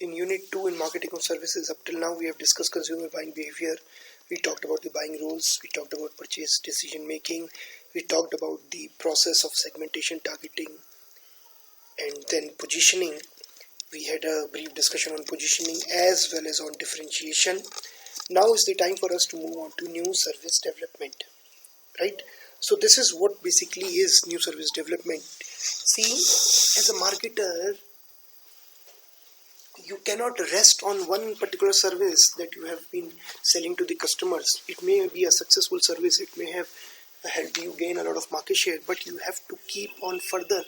In Unit 2 in Marketing of Services, up till now we have discussed consumer buying behavior. We talked about the buying rules, we talked about purchase decision making, we talked about the process of segmentation, targeting, and then positioning. We had a brief discussion on positioning as well as on differentiation. Now is the time for us to move on to new service development, right? So this is what basically is new service development. See, as a marketer, you cannot rest on one particular service that you have been selling to the customers. It may be a successful service, it may have helped you gain a lot of market share, but you have to keep on further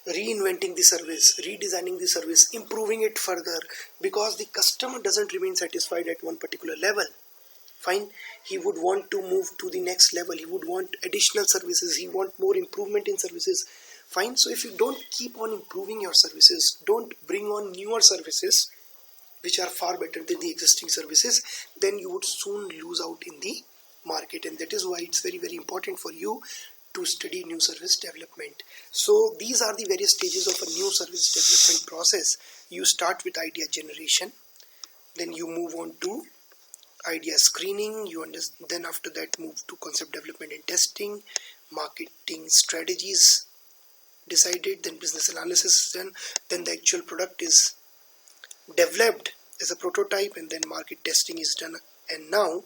reinventing the service, redesigning the service, improving it further, because the customer doesn't remain satisfied at one particular level. Fine, he would want to move to the next level, he would want additional services, he want more improvement in services. Fine, so if you don't keep on improving your services, don't bring on newer services which are far better than the existing services, then you would soon lose out in the market. And that is why it's very, very important for you to study new service development. So these are the various stages of a new service development process. You start with idea generation, then you move on to idea screening, then after that move to concept development and testing, marketing strategies decided, then business analysis is done, then the actual product is developed as a prototype, and then market testing is done. And now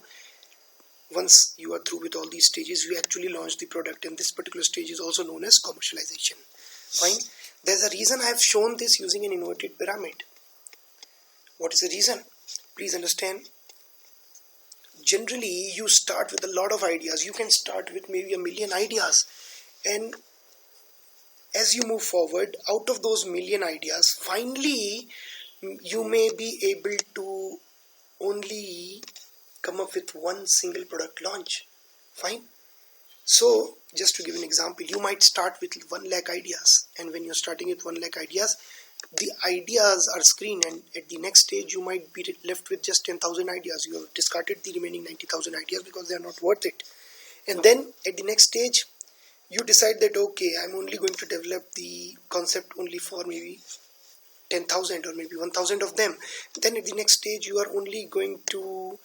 once you are through with all these stages, you actually launch the product, and this particular stage is also known as commercialization. Fine, there's a reason I have shown this using an inverted pyramid. What is the reason? Please understand, generally you start with a lot of ideas. You can start with maybe 1,000,000 ideas, and as you move forward, out of those 1,000,000 ideas, finally you may be able to only come up with one single product launch. Fine. So just to give an example, you might start with 1,00,000 ideas, and when you're starting with 1,00,000 ideas, the ideas are screened, and at the next stage you might be left with just 10,000 ideas. You have discarded the remaining 90,000 ideas because they are not worth it. And then at the next stage you decide that okay, I'm only going to develop the concept only for maybe 10,000 or maybe 1,000 of them. Then at the next stage you are only going to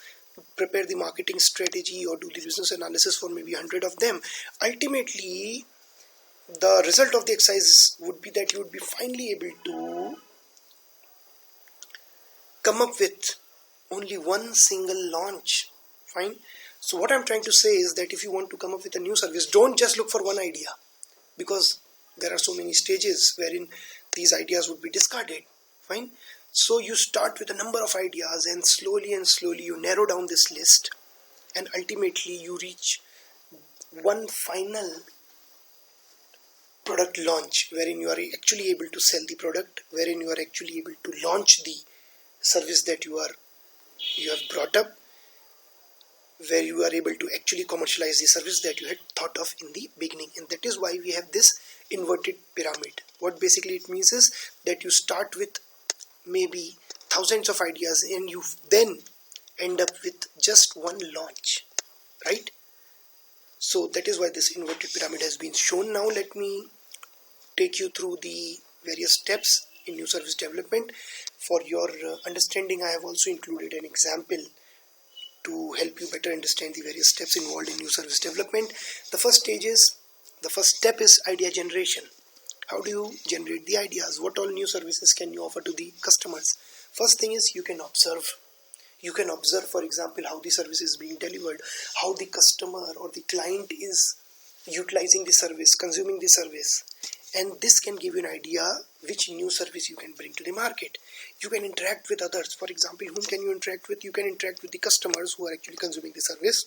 prepare the marketing strategy or do the business analysis for maybe 100 of them. Ultimately, the result of the exercise would be that you would be finally able to come up with only one single launch. Fine. So what I'm trying to say is that if you want to come up with a new service, don't just look for one idea, because there are so many stages wherein these ideas would be discarded. Fine. So you start with a number of ideas, and slowly you narrow down this list, and ultimately you reach one final product launch wherein you are actually able to sell the product, wherein you are actually able to launch the service that you have brought up, where you are able to actually commercialize the service that you had thought of in the beginning. And that is why we have this inverted pyramid. What basically it means is that you start with maybe thousands of ideas, and you then end up with just one launch, right? So that is why this inverted pyramid has been shown. Now let me take you through the various steps in new service development. For your understanding, I have also included an example to help you better understand the various steps involved in new service development. The first step is idea generation. How do you generate the ideas? What all new services can you offer to the customers? First thing is you can observe. You can observe, for example, how the service is being delivered, how the customer or the client is utilizing the service, consuming the service. And this can give you an idea which new service you can bring to the market. You can interact with others. For example, whom can you interact with? You can interact with the customers who are actually consuming the service.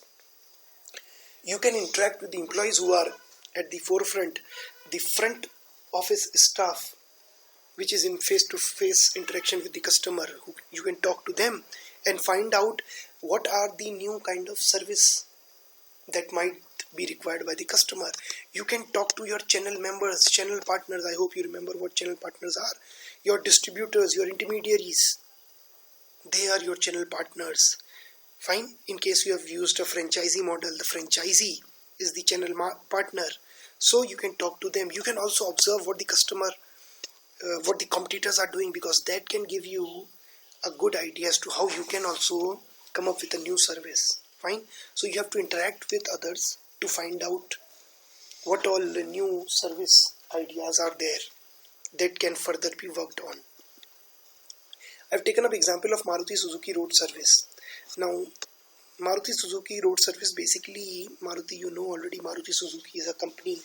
You can interact with the employees who are at the forefront, the front office staff, which is in face-to-face interaction with the customer. You can talk to them and find out what are the new kind of service that might be required by the customer. You can talk to your channel members, channel partners. I hope you remember what channel partners are. Your distributors, your intermediaries, they are your channel partners. Fine. In case you have used a franchisee model, the franchisee is the channel partner. So you can talk to them. You can also observe what the customer what the competitors are doing, because that can give you a good idea as to how you can also come up with a new service. Fine. So you have to interact with others to find out what all the new service ideas are there that can further be worked on. I've taken up example of Maruti Suzuki road service. Now Maruti Suzuki road service, basically Maruti, you know already, Maruti Suzuki is a company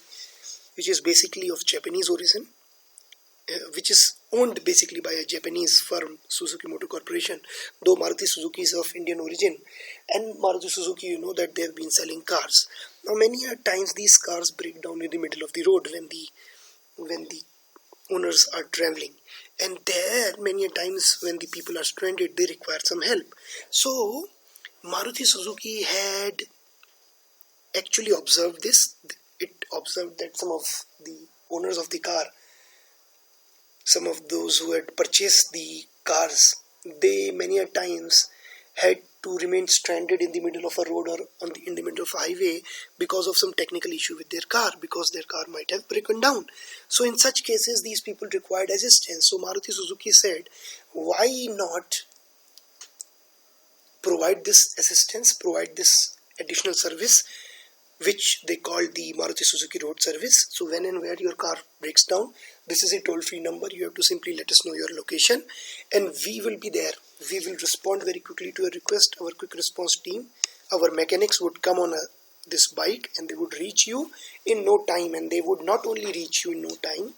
which is basically of Japanese origin, which is owned basically by a Japanese firm, Suzuki Motor Corporation, though Maruti Suzuki is of Indian origin. And Maruti Suzuki, you know that they have been selling cars. Now many a times these cars break down in the middle of the road when the owners are traveling, and there many a times when the people are stranded, they require some help. So Maruti Suzuki had actually observed this. It observed that some of the owners of the car, some of those who had purchased the cars, they many a times had to remain stranded in the middle of a road or in the middle of a highway because of some technical issue with their car, because their car might have broken down. So in such cases, these people required assistance. So Maruti Suzuki said, why not provide this assistance, provide this additional service, which they called the Maruti Suzuki road service. So when and where your car breaks down, this is a toll-free number. You have to simply let us know your location and we will be there. We will respond very quickly to your request. Our quick response team, our mechanics would come on this bike and they would reach you in no time. And they would not only reach you in no time,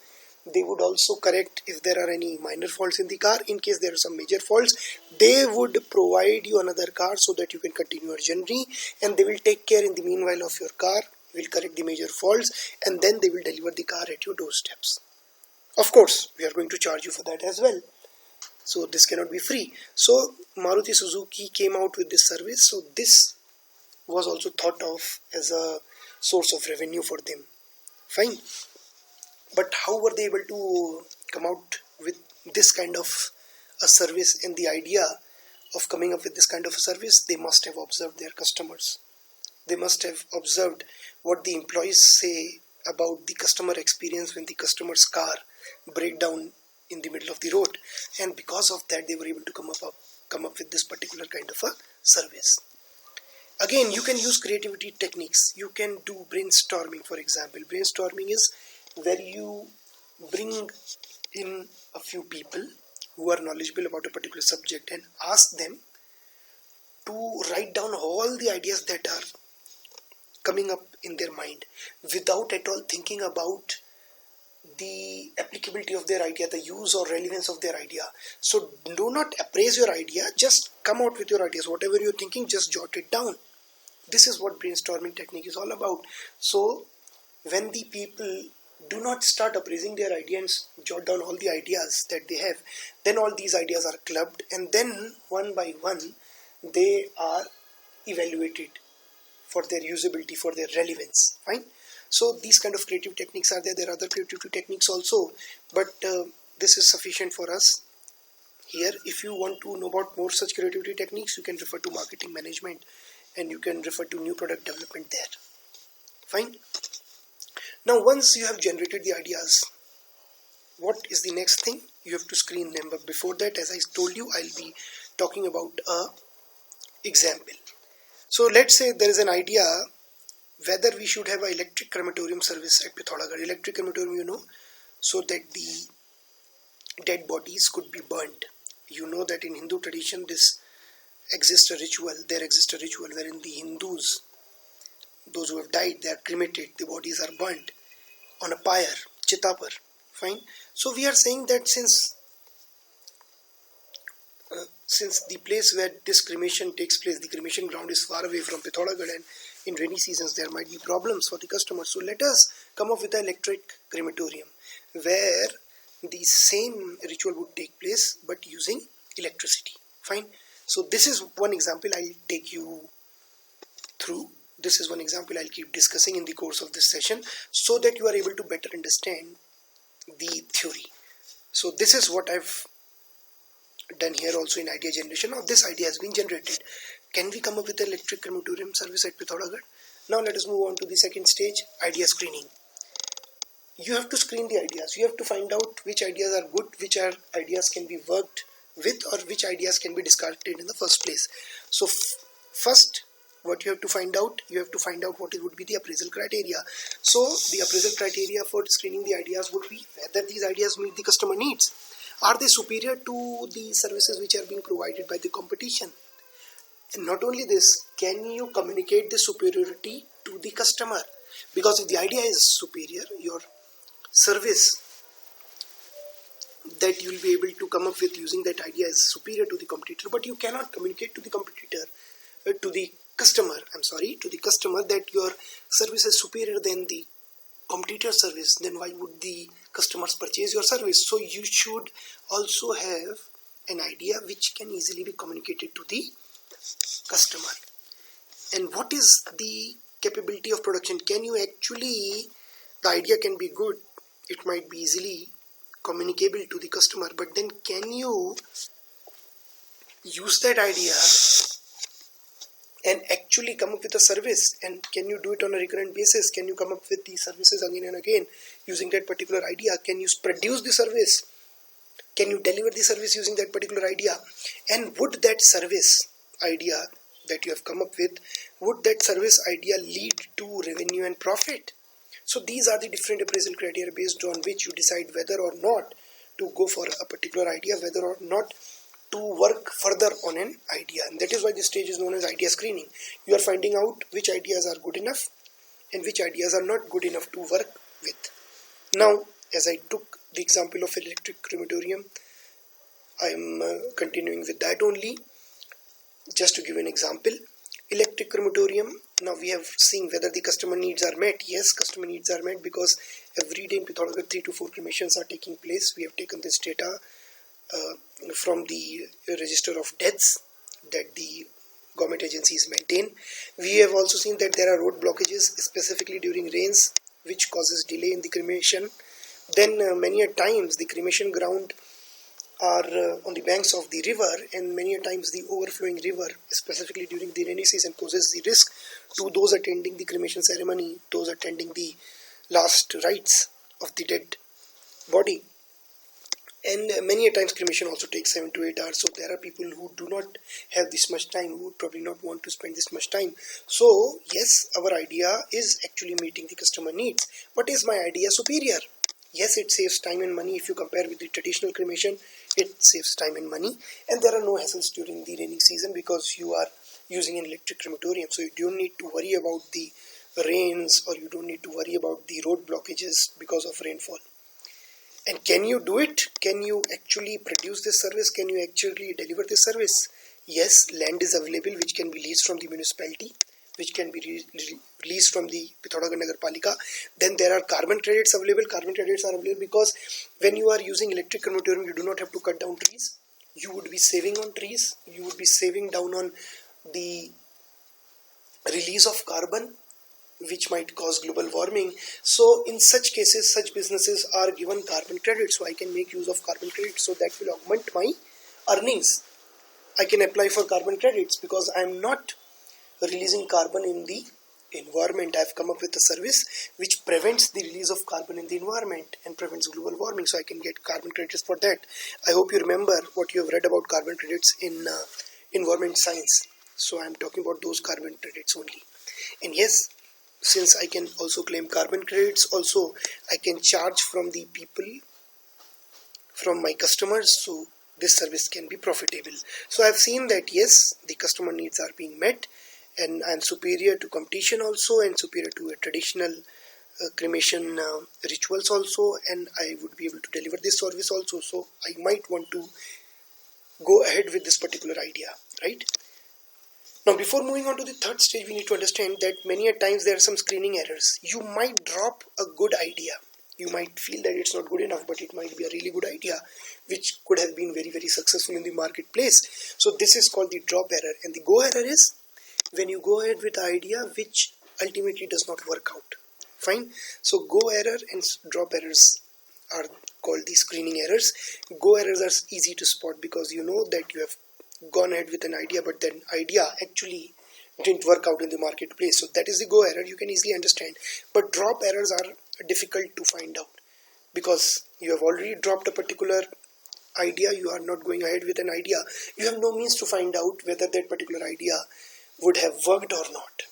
they would also correct if there are any minor faults in the car. In case there are some major faults, they would provide you another car so that you can continue your journey, and they will take care in the meanwhile of your car, will correct the major faults, and then they will deliver the car at your doorsteps. Of course, we are going to charge you for that as well. So this cannot be free. So Maruti Suzuki came out with this service. So this was also thought of as a source of revenue for them. Fine. But how were they able to come out with this kind of a service, and the idea of coming up with this kind of a service? They must have observed their customers. They must have observed what the employees say about the customer experience when the customer's car break down in the middle of the road, and because of that they were able to come up with this particular kind of a service. Again, you can use creativity techniques. You can do brainstorming, for example. Brainstorming is where you bring in a few people who are knowledgeable about a particular subject and ask them to write down all the ideas that are coming up in their mind without at all thinking about the applicability of their idea, the use or relevance of their idea. So do not appraise your idea, just come out with your ideas. Whatever you're thinking, just jot it down. This is what brainstorming technique is all about. So when the people do not start appraising their ideas and jot down all the ideas that they have, then all these ideas are clubbed, and then one by one they are evaluated for their usability, for their relevance. Fine. So these kind of creative techniques are there. There are other creative techniques also, but this is sufficient for us here. If you want to know about more such creativity techniques, you can refer to marketing management and you can refer to new product development there. Fine. Now once you have generated the ideas, what is the next thing? You have to screen them. But before that, as I told you, I'll be talking about a example. So let's say there is an idea whether we should have an electric crematorium service at Pithoragarh. Electric crematorium, you know, so that the dead bodies could be burnt. You know that in Hindu tradition there exists a ritual wherein the Hindus, those who have died, they are cremated, the bodies are burnt on a pyre, chitapar. Fine. So we are saying that since the place where this cremation takes place, the cremation ground is far away from Pithoragarh, and in rainy seasons there might be problems for the customers. So let us come up with an electric crematorium where the same ritual would take place but using electricity. Fine. So this is one example I'll take you through. This is one example I'll keep discussing in the course of this session so that you are able to better understand the theory. So this is what I've done here also in idea generation. Now this idea has been generated. Can we come up with an electric crematorium service at Pithoragarh? Now let us move on to the second stage, idea screening. you have to screen the ideas. You have to find out which ideas are good, which ideas can be worked with, or which ideas can be discarded in the first place. So first, what you have to find out what it would be the appraisal criteria. So the appraisal criteria for screening the ideas would be whether these ideas meet the customer needs. Are they superior to the services which are being provided by the competition? And not only this, can you communicate the superiority to the customer? Because if the idea is superior, your service that you will be able to come up with using that idea is superior to the competitor, but you cannot communicate to the competitor, to the customer that your service is superior than the competitor service, then why would the customers purchase your service? So you should also have an idea which can easily be communicated to the customer. And what is the capability of production? Can you actually, the idea can be good, it might be easily communicable to the customer, but then can you use that idea and actually come up with a service? And can you do it on a recurrent basis? Can you come up with the services again and again using that particular idea? Can you produce the service? Can you deliver the service using that particular idea? And would that service idea that you have come up with, would that service idea lead to revenue and profit? So these are the different appraisal criteria based on which you decide whether or not to go for a particular idea, whether or not to work further on an idea. And that is why this stage is known as idea screening. You are finding out which ideas are good enough and which ideas are not good enough to work with. Now, as I took the example of electric crematorium, I am continuing with that only. Just to give an example, electric crematorium, now we have seen whether the customer needs are met. Yes, customer needs are met because every day in Pithoragarh 3 to 4 cremations are taking place. We have taken this data from the register of deaths that the government agencies maintain. We have also seen that there are road blockages, specifically during rains, which causes delay in the cremation. Then many a times the cremation ground are on the banks of the river, and many a times the overflowing river, specifically during the rainy season, poses the risk to those attending the cremation ceremony, those attending the last rites of the dead body. And many a times cremation also takes 7 to 8 hours. So there are people who do not have this much time, who would probably not want to spend this much time. So yes, our idea is actually meeting the customer needs. But is my idea superior? Yes, it saves time and money. If you compare with the traditional cremation, it saves time and money. And there are no hassles during the rainy season because you are using an electric crematorium. So you don't need to worry about the rains, or you don't need to worry about the road blockages because of rainfall. And can you do it? Can you actually produce this service? Can you actually deliver this service? Yes, land is available which can be leased from the municipality, which can be released from the Pithoragarh Nagar Palika. Then there are carbon credits available. Carbon credits are available because when you are using electric crematorium, you do not have to cut down trees. You would be saving on trees. You would be saving down on the release of carbon, which might cause global warming. So in such cases, such businesses are given carbon credits. So I can make use of carbon credits, so that will augment my earnings. I can apply for carbon credits because I am not releasing carbon in the environment. I have come up with a service which prevents the release of carbon in the environment and prevents global warming, so I can get carbon credits for that. I hope you remember what you have read about carbon credits in environment science. So I am talking about those carbon credits only. And yes, since I can also claim carbon credits, also I can charge from the people, from my customers, so this service can be profitable. So I've seen that yes, the customer needs are being met, and I'm superior to competition also, and superior to a traditional cremation rituals also, and I would be able to deliver this service also. So I might want to go ahead with this particular idea, right? Now, before moving on to the third stage, we need to understand that many a times there are some screening errors. You might drop a good idea. You might feel that it's not good enough, but it might be a really good idea, which could have been very, very successful in the marketplace. So this is called the drop error. And the go error is when you go ahead with the idea which ultimately does not work out. Fine. So go error and drop errors are called the screening errors. Go errors are easy to spot because you know that you have gone ahead with an idea, but then idea actually didn't work out in the marketplace. So that is the go error. You can easily understand. But drop errors are difficult to find out, because you have already dropped a particular idea, you are not going ahead with an idea, you have no means to find out whether that particular idea would have worked or not.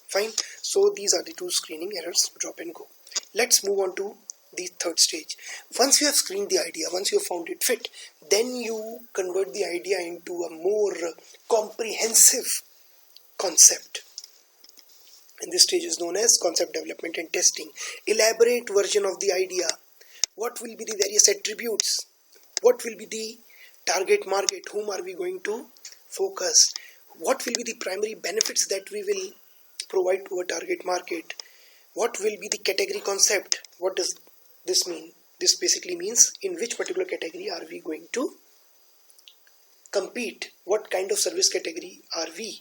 Fine. So these are the two screening errors, drop and go. Let's move on to the third stage. Once you have screened the idea, once you have found it fit, then you convert the idea into a more comprehensive concept. And this stage is known as concept development and testing. Elaborate version of the idea. What will be the various attributes? What will be the target market? Whom are we going to focus? What will be the primary benefits that we will provide to a target market? What will be the category concept? What does this mean? This basically means in which particular category are we going to compete? What kind of service category are we?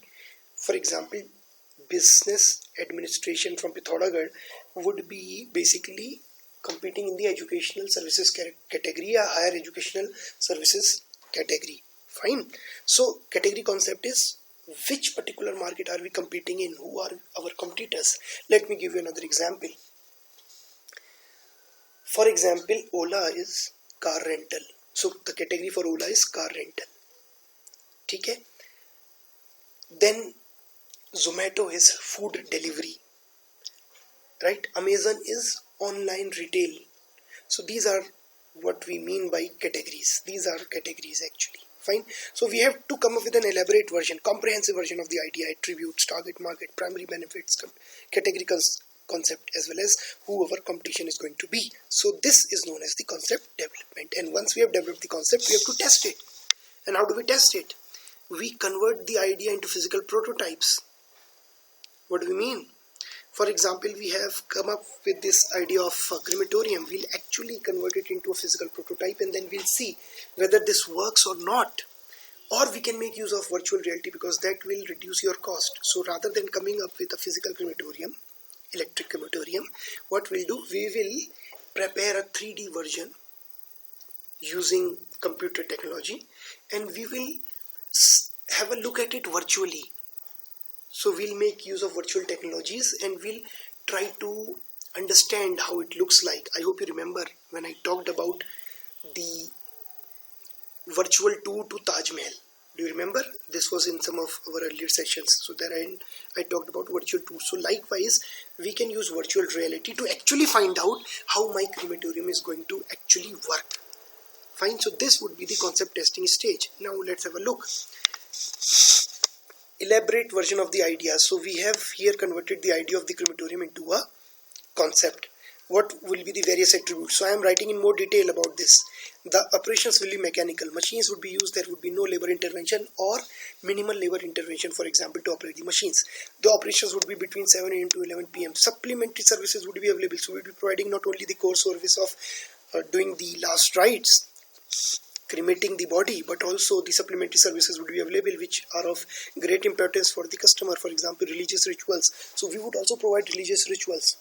For example, business administration from Pithoragarh would be basically competing in the educational services category, a higher educational services category. Fine. So category concept is which particular market are we competing in, who are our competitors. Let me give you another example. For example, Ola is car rental. So the category for Ola is car rental. Okay. Then Zomato is food delivery. Right? Amazon is online retail. So these are what we mean by categories. These are categories actually. Fine. So we have to come up with an elaborate version, comprehensive version of the idea, attributes, target market, primary benefits, category concept, as well as who our competition is going to be. So this is known as the concept development. And once we have developed the concept, we have to test it. And how do we test it? We convert the idea into physical prototypes. What do we mean? For example, we have come up with this idea of crematorium. We'll actually convert it into a physical prototype, and then we'll see whether this works or not. Or we can make use of virtual reality, because that will reduce your cost. So rather than coming up with a physical crematorium, electric crematorium, what we'll do, we will prepare a 3D version using computer technology, and we will have a look at it virtually. So we'll make use of virtual technologies and we'll try to understand how it looks like. I hope you remember when I talked about the virtual tour to Taj Mahal. Do you remember? This was in some of our earlier sessions. So there I talked about virtual tour. So likewise, we can use virtual reality to actually find out how my crematorium is going to actually work. Fine. So this would be the concept testing stage. Now let's have a look. Elaborate version of the idea. So we have here converted the idea of the crematorium into a concept. What will be the various attributes? So I am writing in more detail about this. The operations will be mechanical. Machines would be used. There would be no labor intervention or minimal labor intervention, for example, to operate the machines. The operations would be between 7 a.m. to 11 p.m. Supplementary services would be available. So we will be providing not only the core service of doing the last rites, cremating the body, but also the supplementary services would be available which are of great importance for the customer. For example, religious rituals. So we would also provide religious rituals.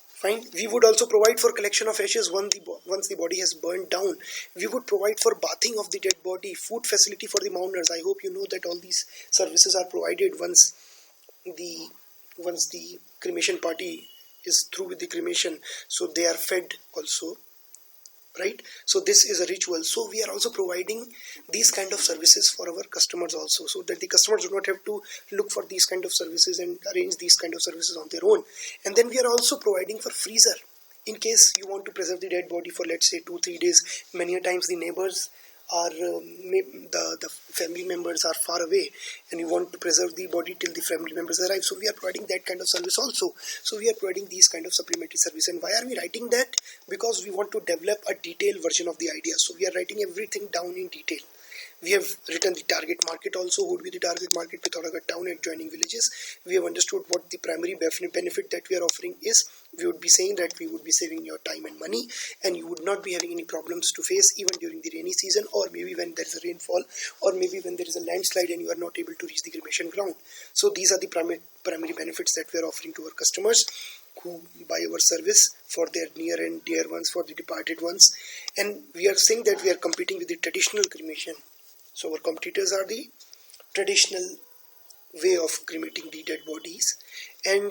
Fine. We would also provide for collection of ashes once the body has burned down. We would provide for bathing of the dead body, food facility for the mourners. I hope you know that all these services are provided once the cremation party is through with the cremation. So they are fed also. Right. So this is a ritual. So we are also providing these kind of services for our customers also, so that the customers do not have to look for these kind of services and arrange these kind of services on their own. And then we are also providing for freezer in case you want to preserve the dead body for, let's say, 2-3 days. Many a times the neighbors are the family members are far away and you want to preserve the body till the family members arrive. So we are providing that kind of service also. So we are providing these kind of supplementary service. And why are we writing that? Because we want to develop a detailed version of the idea. So we are writing everything down in detail. We have written the target market also. Who would be the target market? Pithoragarh town and adjoining villages. We have understood what the primary benefit that we are offering is. We would be saying that we would be saving your time and money, and you would not be having any problems to face even during the rainy season, or maybe when there is a rainfall, or maybe when there is a landslide and you are not able to reach the cremation ground. So these are the primary benefits that we are offering to our customers who buy our service for their near and dear ones, for the departed ones. And we are saying that we are competing with the traditional cremation. So our competitors are the traditional way of cremating the dead bodies. And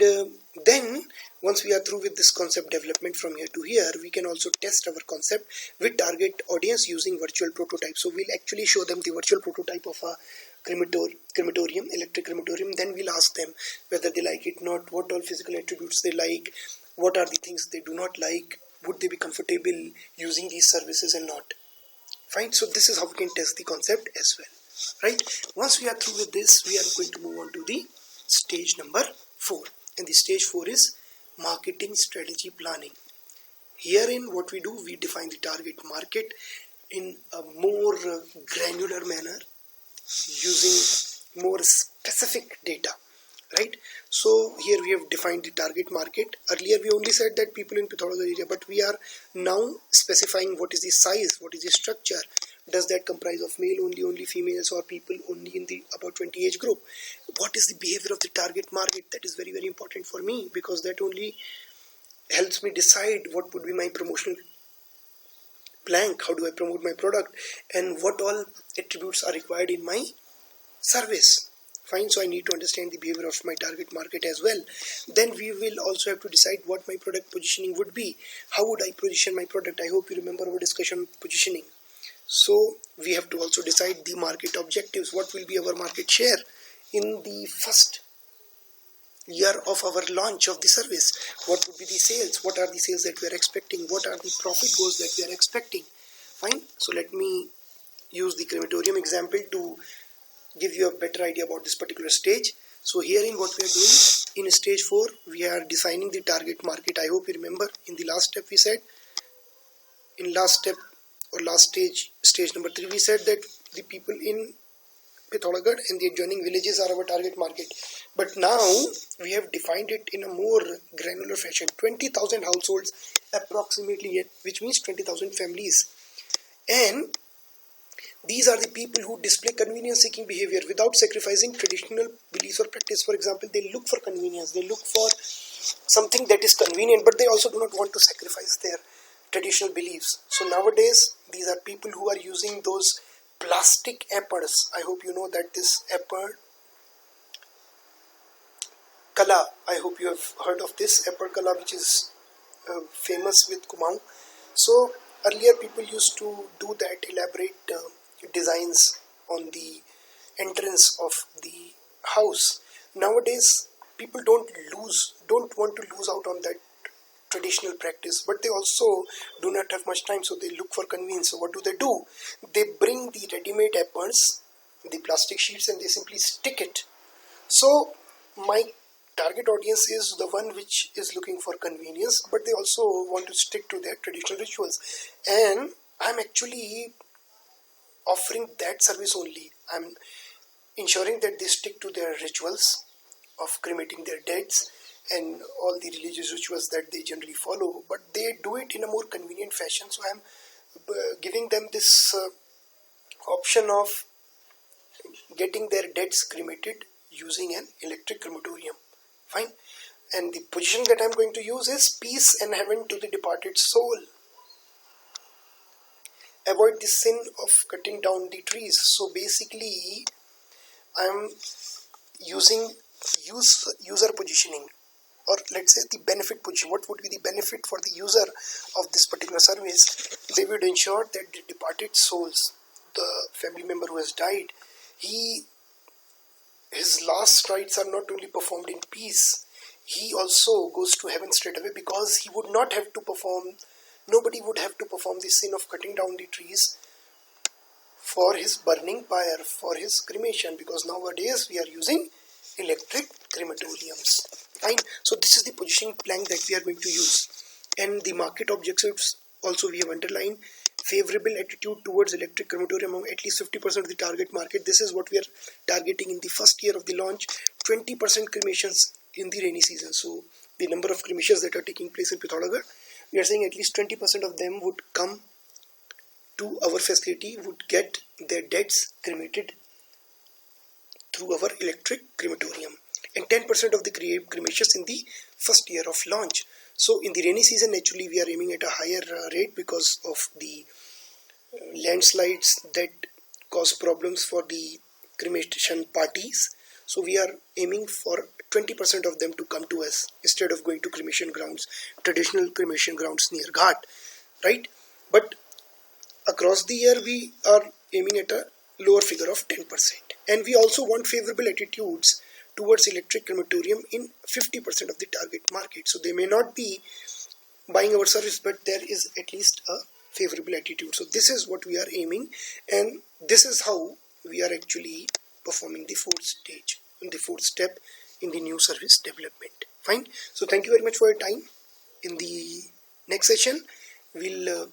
then once we are through with this concept development from here to here, we can also test our concept with target audience using virtual prototype. So we'll actually show them the virtual prototype of a crematorium, electric crematorium. Then we'll ask them whether they like it, not, what all physical attributes they like, what are the things they do not like, would they be comfortable using these services and not. Fine. So this is how we can test the concept as well. Right. Once we are through with this, we are going to move on to the stage number 4. And the stage 4 is marketing strategy planning. Herein what we do, we define the target market in a more granular manner using more specific data. Right. So here we have defined the target market. Earlier we only said that people in Pithoragarh area, but we are now specifying what is the size, what is the structure. Does that comprise of male only females, or people only in the about 20 age group? What is the behavior of the target market? That is very, very important for me, because that only helps me decide what would be my promotional plank, how do I promote my product, and what all attributes are required in my service. Fine. So I need to understand the behavior of my target market as well. Then we will also have to decide what my product positioning would be. How would I position my product? I hope you remember our discussion on positioning. So we have to also decide the market objectives. What will be our market share in the first year of our launch of the service? What would be the sales? What are the sales that we are expecting? What are the profit goals that we are expecting? Fine. So let me use the crematorium example to give you a better idea about this particular stage. So herein what we are doing in stage 4, we are designing the target market. I hope you remember in the last step we said, in last step or last stage number 3, we said that the people in Pithoragarh and the adjoining villages are our target market. But now we have defined it in a more granular fashion. 20,000 households approximately, which means 20,000 families. And these are the people who display convenience-seeking behavior without sacrificing traditional beliefs or practice. For example, they look for convenience. They look for something that is convenient, but they also do not want to sacrifice their traditional beliefs. So nowadays, these are people who are using those plastic appers. I hope you know that this apper Kala, I hope you have heard of this apper Kala, which is famous with Kumaon. So earlier people used to do that elaborate designs on the entrance of the house. Nowadays people don't want to lose out on that traditional practice, but they also do not have much time, so they look for convenience. So what do? They bring the ready-made appers, the plastic sheets, and they simply stick it. So my target audience is the one which is looking for convenience, but they also want to stick to their traditional rituals, and I'm actually offering that service only. I'm ensuring that they stick to their rituals of cremating their deads and all the religious rituals that they generally follow, but they do it in a more convenient fashion. So I'm giving them this option of getting their deads cremated using an electric crematorium. Fine. And the position that I'm going to use is peace and heaven to the departed soul. Avoid the sin of cutting down the trees. So basically I'm using user positioning, or let's say the benefit position. What would be the benefit for the user of this particular service? They would ensure that the departed souls, the family member who has died, his last rites are not only performed in peace, he also goes to heaven straight away, because he would not have to perform, nobody would have to perform the sin of cutting down the trees for his burning pyre, for his cremation, because nowadays we are using electric crematoriums. Fine. So this is the positioning plank that we are going to use. And the market objectives also we have underlined: favorable attitude towards electric crematorium among at least 50% of the target market. This is what we are targeting in the first year of the launch. 20% cremations in the rainy season. So the number of cremations that are taking place in Pithoragarh, we are saying at least 20% of them would come to our facility, would get their deads cremated through our electric crematorium, and 10% of the cremations in the first year of launch. So in the rainy season, naturally we are aiming at a higher rate because of the landslides that cause problems for the cremation parties. So we are aiming for 20% of them to come to us instead of going to cremation grounds, traditional cremation grounds near Ghat, right? But across the year we are aiming at a lower figure of 10%. And we also want favorable attitudes towards electric crematorium in 50% of the target market. So they may not be buying our service, but there is at least a favorable attitude. So this is what we are aiming, and this is how we are actually performing the fourth stage and the fourth step in the new service development. Fine. So thank you very much for your time. In the next session we'll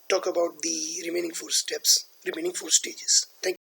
talk about the remaining four steps, remaining four stages. Thank you.